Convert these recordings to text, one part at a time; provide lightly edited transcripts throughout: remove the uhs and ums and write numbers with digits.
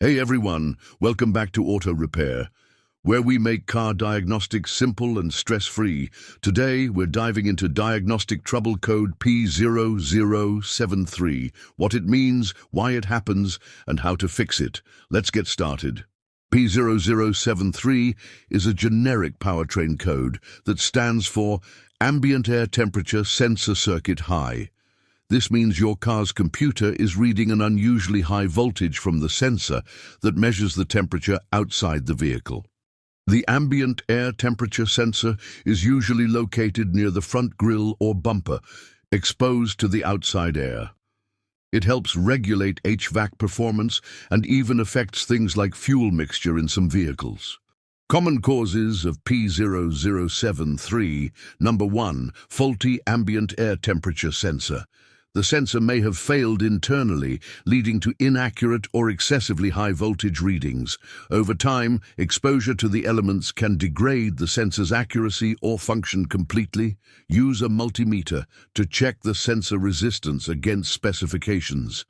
Hey everyone, welcome back to Auto Repair, where we make car diagnostics simple and stress-free. Today, we're diving into diagnostic trouble code P0073, what it means, why it happens, and how to fix it. Let's get started. P0073 is a generic powertrain code that stands for Ambient Air Temperature Sensor Circuit High. This means your car's computer is reading an unusually high voltage from the sensor that measures the temperature outside the vehicle. The ambient air temperature sensor is usually located near the front grille or bumper, exposed to the outside air. It helps regulate HVAC performance and even affects things like fuel mixture in some vehicles. Common causes of P0073. Number 1. Faulty ambient air temperature sensor. The sensor may have failed internally, leading to inaccurate or excessively high voltage readings. Over time, exposure to the elements can degrade the sensor's accuracy or function completely. Use a multimeter to check the sensor resistance against specifications.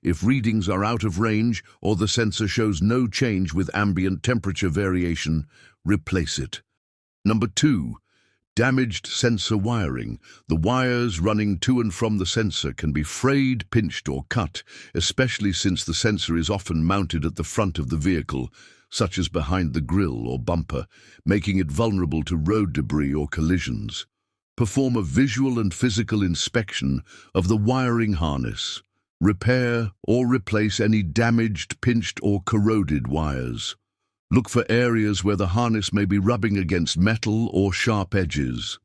If readings are out of range or the sensor shows no change with ambient temperature variation, replace it. Number 2. Damaged sensor wiring. The wires running to and from the sensor can be frayed, pinched, or cut, especially since the sensor is often mounted at the front of the vehicle, such as behind the grille or bumper, making it vulnerable to road debris or collisions. Perform a visual and physical inspection of the wiring harness. Repair or replace any damaged, pinched, or corroded wires. Look for areas where the harness may be rubbing against metal or sharp edges.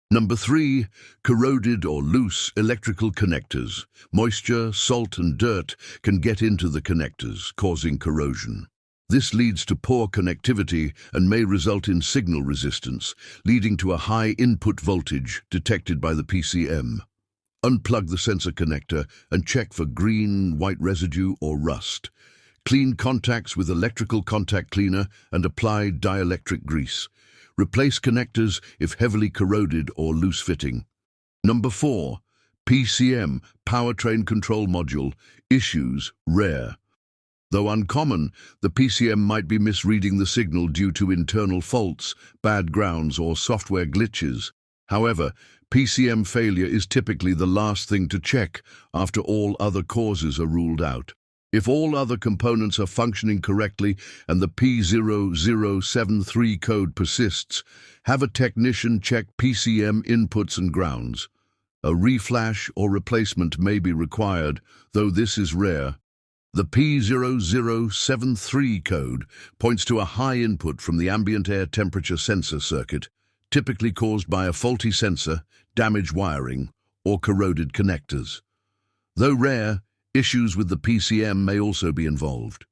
Number 3. Corroded or loose electrical connectors. Moisture, salt, and dirt can get into the connectors, causing corrosion. This leads to poor connectivity and may result in signal resistance, leading to a high input voltage detected by the PCM. Unplug the sensor connector and check for green, white residue or rust. Clean contacts with electrical contact cleaner and apply dielectric grease. Replace connectors if heavily corroded or loose-fitting. Number 4. PCM, Powertrain Control Module. Issues, rare. Though uncommon, the PCM might be misreading the signal due to internal faults, bad grounds, or software glitches. However, PCM failure is typically the last thing to check after all other causes are ruled out. If all other components are functioning correctly and the P0073 code persists, have a technician check PCM inputs and grounds. A reflash or replacement may be required, though this is rare. The P0073 code points to a high input from the ambient air temperature sensor circuit, typically caused by a faulty sensor, damaged wiring, or corroded connectors. Though rare, issues with the PCM may also be involved.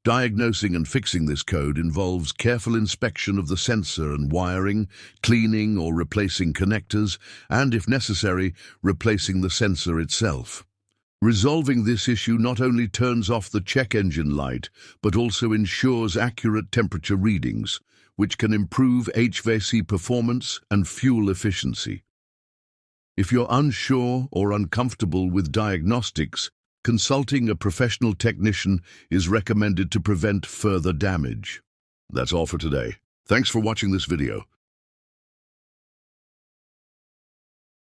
Diagnosing and fixing this code involves careful inspection of the sensor and wiring, cleaning or replacing connectors, and, if necessary, replacing the sensor itself. Resolving this issue not only turns off the check engine light, but also ensures accurate temperature readings, which can improve HVAC performance and fuel efficiency. If you're unsure or uncomfortable with diagnostics, consulting a professional technician is recommended to prevent further damage. That's all for today. Thanks for watching this video.